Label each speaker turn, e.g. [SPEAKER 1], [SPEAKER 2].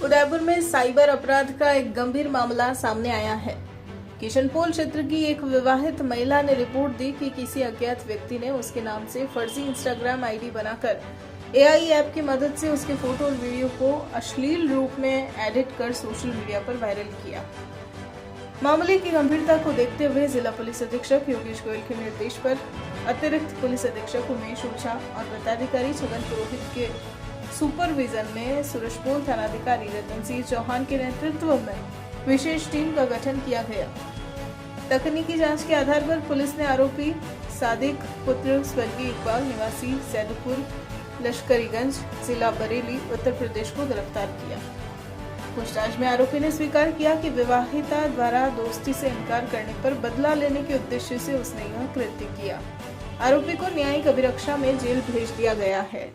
[SPEAKER 1] उदयपुर में साइबर अपराध का एक गंभीर मामला सामने आया है। किशनपोल क्षेत्र की एक विवाहित महिला ने रिपोर्ट दी कि किसी अज्ञात व्यक्ति ने उसके नाम से फर्जी इंस्टाग्राम आईडी बनाकर एआई ऐप की मदद से उसके फोटो और वीडियो को अश्लील रूप में एडिट कर सोशल मीडिया पर वायरल किया। मामले की गंभीरता को देखते हुए जिला पुलिस अधीक्षक योगेश गोयल के निर्देश पर अतिरिक्त पुलिस अधीक्षक उमेश ओझा और वृत्ताधिकारी छगन पुरोहित के सुपरविजन में सूरजपोल थानाधिकारी रतन सिंह चौहान के नेतृत्व में विशेष टीम का गठन किया गया। तकनीकी जांच के आधार पर पुलिस ने आरोपी सादिक पुत्र स्वर्गीय इकबाल निवासी सैदपुर लश्करीगंज जिला बरेली उत्तर प्रदेश को गिरफ्तार किया। पूछताछ में आरोपी ने स्वीकार किया कि विवाहिता द्वारा दोस्ती से इनकार करने पर बदला लेने के उद्देश्य से उसने यह कृत्य किया। आरोपी को न्यायिक अभिरक्षा में जेल भेज दिया गया है।